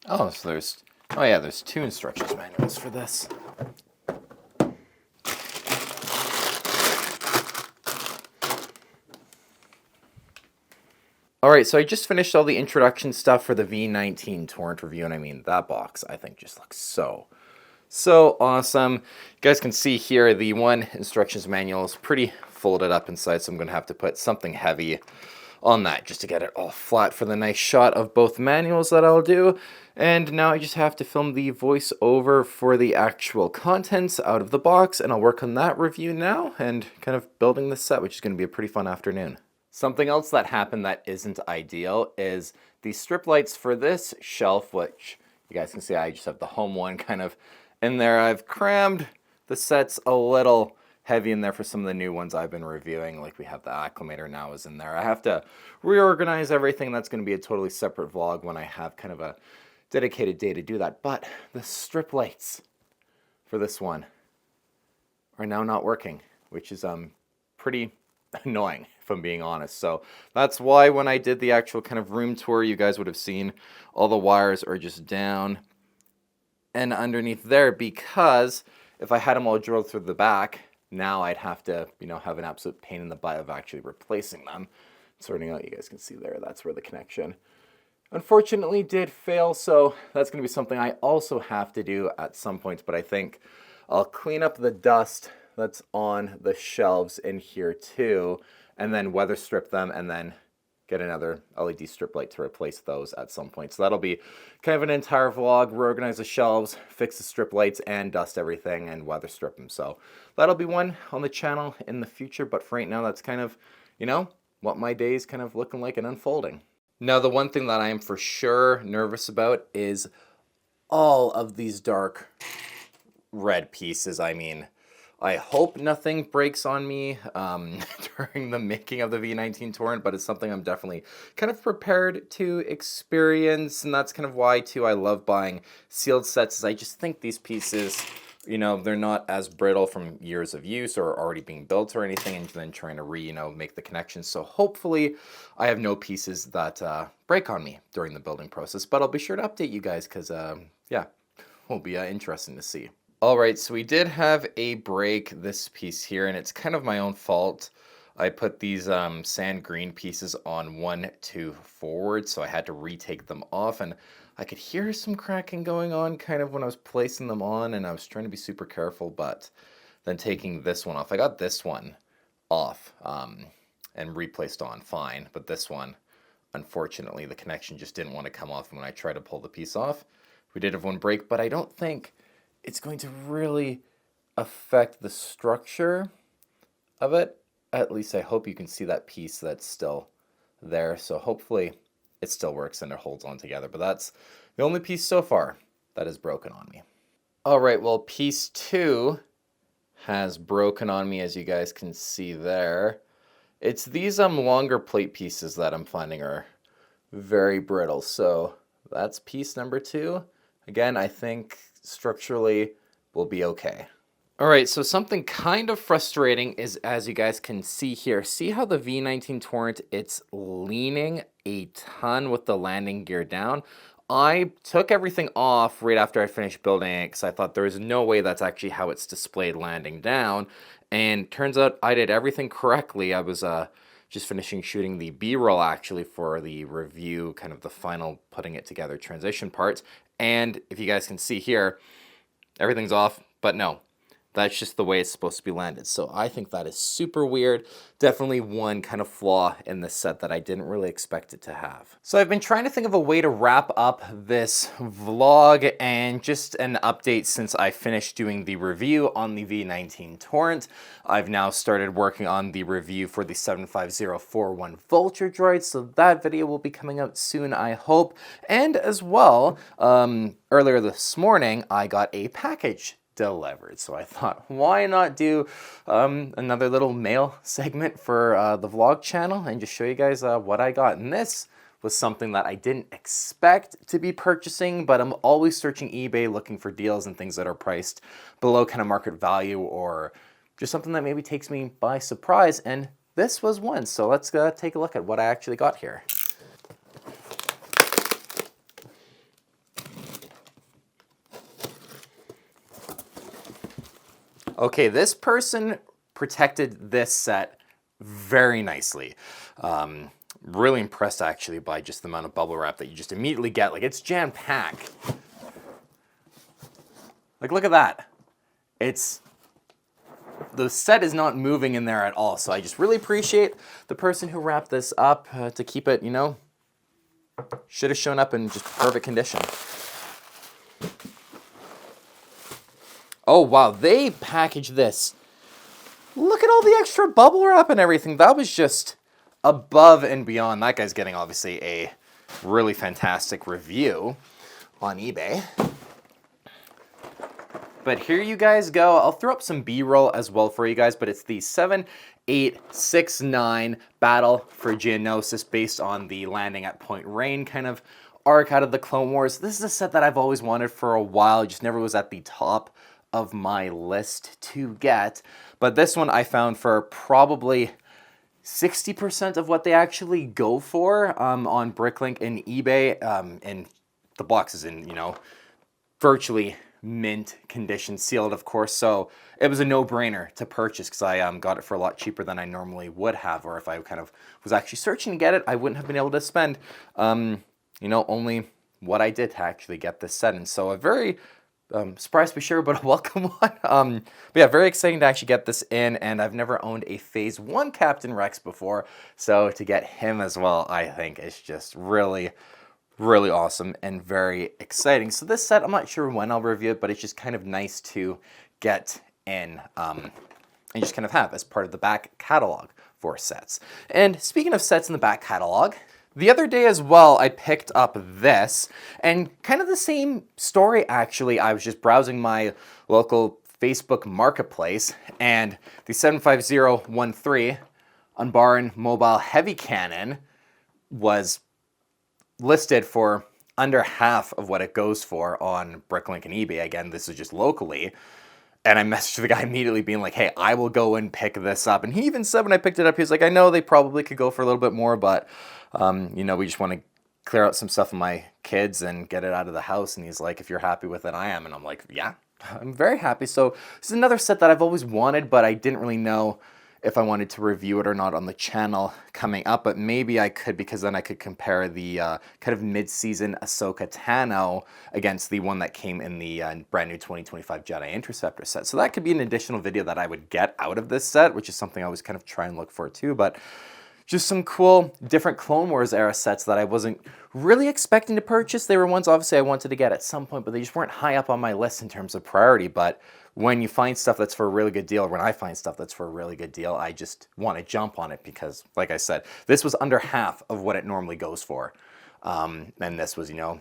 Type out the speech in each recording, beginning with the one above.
Oh, so there's, oh yeah, there's 2 instructions manuals for this. Alright, so I just finished all the introduction stuff for the V-19 Torrent review, and I mean, that box, I think, just looks so awesome. You guys can see here, the one instructions manual is pretty folded up inside, so I'm going to have to put something heavy on that just to get it all flat for the nice shot of both manuals that I'll do. And now I just have to film the voiceover for the actual contents out of the box, and I'll work on that review now and kind of building this set, which is going to be a pretty fun afternoon. Something else that happened that isn't ideal is the strip lights for this shelf, which you guys can see I just have the home one kind of in there. I've crammed the sets a little heavy in there for some of the new ones I've been reviewing, like we have the Acclimator now is in there. I have to reorganize everything. That's going to be a totally separate vlog when I have kind of a dedicated day to do that. But the strip lights for this one are now not working, which is pretty annoying, if I'm being honest. So that's why when I did the actual kind of room tour, you guys would have seen all the wires are just down and underneath there, because if I had them all drilled through the back, now I'd have to, you know, have an absolute pain in the butt of actually replacing them. Sorting out, you guys can see there, that's where the connection unfortunately did fail, so that's going to be something I also have to do at some point, but I think I'll clean up the dust that's on the shelves in here too, and then weather strip them, and then get another LED strip light to replace those at some point. So that'll be kind of an entire vlog, reorganize the shelves, fix the strip lights, and dust everything, and weather strip them. So that'll be one on the channel in the future, but for right now, that's kind of, you know, what my day's kind of looking like and unfolding. Now, the one thing that I am for sure nervous about is all of these dark red pieces. I mean, I hope nothing breaks on me during the making of the V-19 Torrent, but it's something I'm definitely kind of prepared to experience, and that's kind of why, too, I love buying sealed sets, is I just think these pieces, you know, they're not as brittle from years of use or already being built or anything, and then trying to make the connections. So hopefully I have no pieces that break on me during the building process, but I'll be sure to update you guys because, yeah, will be interesting to see. All right, so we did have a break this piece here, and it's kind of my own fault. I put these sand green pieces on 1-2 forward, so I had to retake them off, and I could hear some cracking going on kind of when I was placing them on, and I was trying to be super careful, but then taking this one off. I got this one off and replaced on fine, but this one, unfortunately, the connection just didn't want to come off when I tried to pull the piece off. We did have one break, but I don't think it's going to really affect the structure of it. At least I hope you can see that piece that's still there. So hopefully it still works and it holds on together. But that's the only piece so far that is broken on me. All right, well, piece 2 has broken on me, as you guys can see there. It's these longer plate pieces that I'm finding are very brittle. So that's piece number 2. Again, I think structurally will be okay. All right, so something kind of frustrating is, as you guys can see here, see how the V-19 Torrent, it's leaning a ton with the landing gear down. I took everything off right after I finished building it because I thought there is no way that's actually how it's displayed landing down. And turns out I did everything correctly. I was just finishing shooting the B-roll actually for the review, kind of the final putting it together transition parts. And if you guys can see here, everything's off, but no, that's just the way it's supposed to be landed. So I think that is super weird. Definitely one kind of flaw in this set that I didn't really expect it to have. So I've been trying to think of a way to wrap up this vlog and just an update since I finished doing the review on the V-19 Torrent. I've now started working on the review for the 75041 Vulture droid, so that video will be coming out soon, I hope. And as well, earlier this morning, I got a package delivered. So I thought, why not do another little mail segment for the vlog channel and just show you guys what I got. And this was something that I didn't expect to be purchasing, but I'm always searching eBay looking for deals and things that are priced below kind of market value, or just something that maybe takes me by surprise. And this was one. So let's take a look at what I actually got here. Okay, this person protected this set very nicely. Really impressed actually by just the amount of bubble wrap that you just immediately get. Like, it's jam-packed. Like, look at that. The set is not moving in there at all. So I just really appreciate the person who wrapped this up to keep it, you know, should have shown up in just perfect condition. Oh, wow, they packaged this. Look at all the extra bubble wrap and everything. That was just above and beyond. That guy's getting, obviously, a really fantastic review on eBay. But here you guys go. I'll throw up some B-roll as well for you guys, but it's the 7869 Battle for Geonosis based on the landing at Point Rain kind of arc out of the Clone Wars. This is a set that I've always wanted for a while. It just never was at the top of my list to get. But this one I found for probably 60% of what they actually go for on Bricklink and eBay. And the box is in, you know, virtually mint condition, sealed of course, so it was a no-brainer to purchase because I got it for a lot cheaper than I normally would have, or if I kind of was actually searching to get it, I wouldn't have been able to spend you know, only what I did to actually get this set. And so a very surprise to be sure, but a welcome one. But yeah, very exciting to actually get this in, and I've never owned a Phase 1 Captain Rex before, so to get him as well, I think is just really awesome and very exciting. So this set, I'm not sure when I'll review it, but it's just kind of nice to get in and just kind of have as part of the back catalog for sets. And speaking of sets in the back catalog, the other day as well, I picked up this, and kind of the same story actually. I was just browsing my local Facebook marketplace, and the 75013 Unbarn Mobile Heavy Cannon was listed for under half of what it goes for on Bricklink and eBay. Again, this is just locally. And I messaged the guy immediately being like, hey, I will go and pick this up. And he even said when I picked it up, he was like, I know they probably could go for a little bit more, but, you know, we just want to clear out some stuff with my kids and get it out of the house. And he's like, if you're happy with it, I am. And I'm like, yeah, I'm very happy. So this is another set that I've always wanted, but I didn't really know if I wanted to review it or not on the channel coming up, but maybe I could, because then I could compare the kind of mid-season Ahsoka Tano against the one that came in the brand new 2025 Jedi Interceptor set. So that could be an additional video that I would get out of this set, which is something I was kind of trying to look for too, but just some cool different Clone Wars era sets that I wasn't really expecting to purchase. They were ones obviously I wanted to get at some point, but they just weren't high up on my list in terms of priority. But when you find stuff that's for a really good deal, or when I find stuff that's for a really good deal, I just want to jump on it because, like I said, this was under half of what it normally goes for. And this was, you know,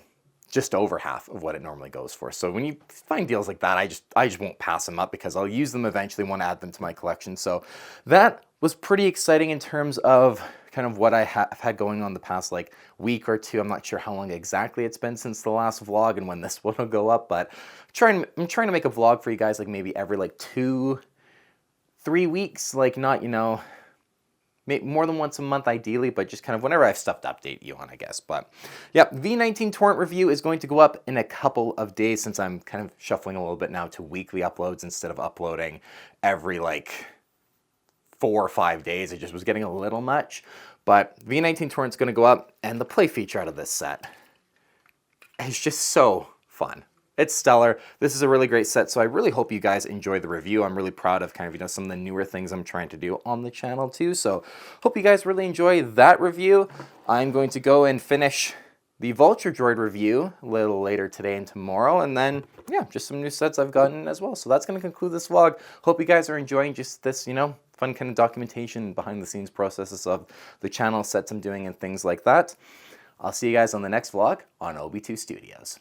just over half of what it normally goes for. So when you find deals like that, I just won't pass them up because I'll use them eventually, want to add them to my collection. So that was pretty exciting in terms of kind of what I have had going on the past like week or two. I'm not sure how long exactly it's been since the last vlog and when this one will go up, but I'm trying to make a vlog for you guys like maybe every like 2-3 weeks, like not, you know, maybe more than once a month ideally, but just kind of whenever I have stuff to update you on, I guess. But yeah, V-19 Torrent review is going to go up in a couple of days since I'm kind of shuffling a little bit now to weekly uploads instead of uploading every like 4 or 5 days. It just was getting a little much. But V-19 Torrent's going to go up, and the play feature out of this set is just so fun. It's stellar. This is a really great set, so I really hope you guys enjoy the review. I'm really proud of kind of, you know, some of the newer things I'm trying to do on the channel too, so hope you guys really enjoy that review. I'm going to go and finish the Vulture Droid review a little later today and tomorrow, and then, yeah, just some new sets I've gotten as well. So that's going to conclude this vlog. Hope you guys are enjoying just this, you know, fun kind of documentation, behind the scenes processes of the channel, sets I'm doing and things like that. I'll see you guys on the next vlog on OB2 Studios.